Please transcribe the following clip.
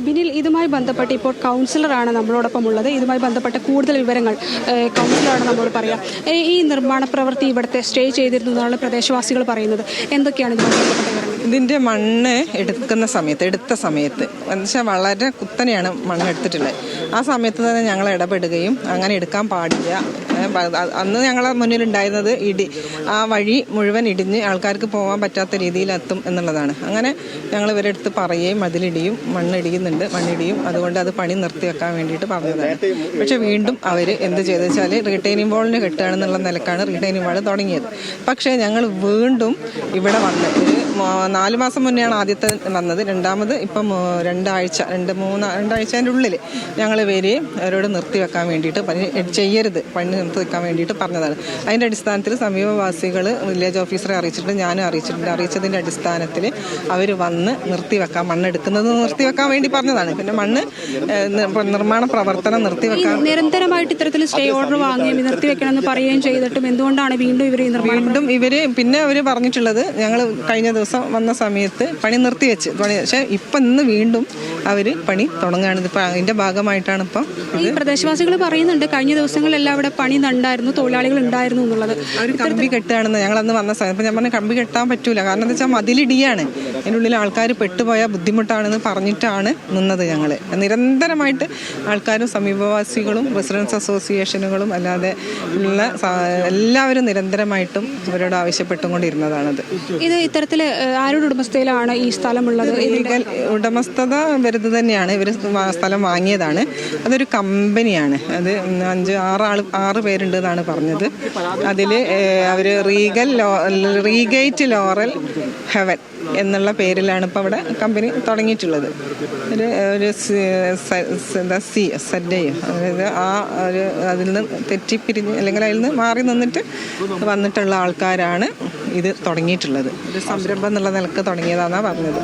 ബിനിൽ, ഇതുമായി ബന്ധപ്പെട്ട് ഇപ്പോൾ കൗൺസിലറാണ് നമ്മളോടൊപ്പം ഉള്ളത്. ഇതുമായി ബന്ധപ്പെട്ട കൂടുതൽ വിവരങ്ങൾ കൗൺസിലറാണ് നമ്മളോട് പറയാം. ഈ നിർമ്മാണ പ്രവൃത്തി ഇവിടുത്തെ സ്റ്റേ ചെയ്തിരുന്നു എന്നാണ് പ്രദേശവാസികൾ പറയുന്നത്. എന്തൊക്കെയാണ് ഇതുമായി ബന്ധപ്പെട്ട വിവരങ്ങൾ? ഇതിൻ്റെ മണ്ണ് എടുത്ത സമയത്ത് എന്നുവെച്ചാൽ വളരെ കുത്തനെയാണ് മണ്ണ് എടുത്തിട്ടുള്ളത്. ആ സമയത്ത് തന്നെ ഞങ്ങൾ ഇടപെടുകയും അങ്ങനെ എടുക്കാൻ പാടില്ല. അന്ന് ഞങ്ങളെ മുന്നിലുണ്ടായിരുന്നത് ആ വഴി മുഴുവൻ ഇടിഞ്ഞ് ആൾക്കാർക്ക് പോകാൻ പറ്റാത്ത രീതിയിലെത്തും എന്നുള്ളതാണ്. അങ്ങനെ ഞങ്ങൾ ഇവരുടെ അടുത്ത് പറയുകയും അതിലിടിയും മണ്ണിടിയും അതുകൊണ്ട് അത് പണി നിർത്തിവെക്കാൻ വേണ്ടിയിട്ട് പറഞ്ഞതാണ്. പക്ഷെ വീണ്ടും അവർ എന്ത് ചെയ്തെന്ന് വെച്ചാൽ റീറ്റെയിനിങ് വാളിന് കെട്ടുകയാണെന്നുള്ള നിലക്കാണ് റീറ്റെയിനിങ് വാൾ തുടങ്ങിയത്. പക്ഷേ ഞങ്ങൾ വീണ്ടും ഇവിടെ വന്ന് 4 മാസം മുന്നെയാണ് ആദ്യത്തെ വന്നത്. രണ്ടാമത് ഇപ്പം രണ്ടാഴ്ചൻ്റെ ഉള്ളിൽ ഞങ്ങൾ വരികയും അവരോട് നിർത്തിവെക്കാൻ വേണ്ടിയിട്ട് പണി നിർത്തിവെക്കാൻ വേണ്ടിയിട്ട് പറഞ്ഞതാണ്. അതിൻ്റെ അടിസ്ഥാനത്തിൽ സമീപവാസികൾ വില്ലേജ് ഓഫീസറെ അറിയിച്ചിട്ടുണ്ട്, ഞാനും അറിയിച്ചതിൻ്റെ അടിസ്ഥാനത്തിൽ അവർ വന്ന് മണ്ണെടുക്കുന്നത് നിർത്തിവെക്കാൻ വേണ്ടി പറഞ്ഞതാണ്. പിന്നെ നിർമ്മാണ പ്രവർത്തനം നിർത്തിവെക്കാൻ നിരന്തരമായിട്ട് ഇത്തരത്തിൽ സ്റ്റേ ഓർഡർ വാങ്ങുകയും നിർത്തിവെക്കണമെന്ന് പറയുകയും ചെയ്തിട്ടും എന്തുകൊണ്ടാണ് വീണ്ടും പിന്നെ അവർ പറഞ്ഞിട്ടുള്ളത് ഞങ്ങൾ കഴിഞ്ഞ ദിവസം വന്ന സമയത്ത് പണി നിർത്തിവെച്ച് പക്ഷേ ഇപ്പം ഇന്ന് വീണ്ടും അവർ പണി തുടങ്ങുകയാണ്. ഇപ്പം അതിൻ്റെ ഭാഗമായിട്ടാണ് ഇപ്പം ഈ പ്രദേശവാസികൾ പറയുന്നുണ്ട് കഴിഞ്ഞ ദിവസങ്ങളിലെല്ലാം അവിടെ പണി ഉണ്ടായിരുന്നു, തൊഴിലാളികൾ ഉണ്ടായിരുന്നു എന്നുള്ളത്. അവർ കമ്പി കെട്ടുകയാണെന്ന് ഞങ്ങളന്ന് വന്ന സമയത്ത് ഇപ്പം ഞാൻ പറഞ്ഞ കമ്പി കെട്ടാൻ പറ്റൂല, കാരണം എന്താ വെച്ചാൽ മതിലിടിയാണ്, അതിൻ്റെ ഉള്ളിൽ ആൾക്കാർ പെട്ടുപോയാൽ ബുദ്ധിമുട്ടാണെന്ന് പറഞ്ഞിട്ടാണ് നിന്നത്. ഞങ്ങൾ നിരന്തരമായിട്ട് ആൾക്കാരും സമീപവാസികളും റെസിഡൻസ് അസോസിയേഷനുകളും അല്ലാതെ ഉള്ള എല്ലാവരും നിരന്തരമായിട്ടും അവരോട് ആവശ്യപ്പെട്ടുകൊണ്ടിരുന്നതാണത്. ഇത് ഇത്തരത്തിൽ ആരുടെ ഉടമസ്ഥയിലാണ് ഈ സ്ഥലമുള്ളത്? ഉടമസ്ഥത വരുന്നത് തന്നെയാണ്. ഇവർ സ്ഥലം വാങ്ങിയതാണ്. അതൊരു കമ്പനിയാണ്. അത് 6 പേരുണ്ട് എന്നാണ് പറഞ്ഞത്. അതിൽ അവർ റീഗേറ്റ് ലോറൽ ഹെവൻ എന്നുള്ള പേരിലാണ് ഇപ്പോൾ അവിടെ കമ്പനി തുടങ്ങിയിട്ടുള്ളത്. അതായത് അതിൽ നിന്ന് തെറ്റിപ്പിരിഞ്ഞ് അല്ലെങ്കിൽ അതിൽ നിന്ന് മാറി വന്നിട്ടുള്ള ആൾക്കാരാണ് ഇത് തുടങ്ങിയിട്ടുള്ളത്. ഒരു സംരംഭം എന്നുള്ള നിലക്ക് തുടങ്ങിയതാണെന്നാണ് പറഞ്ഞത്.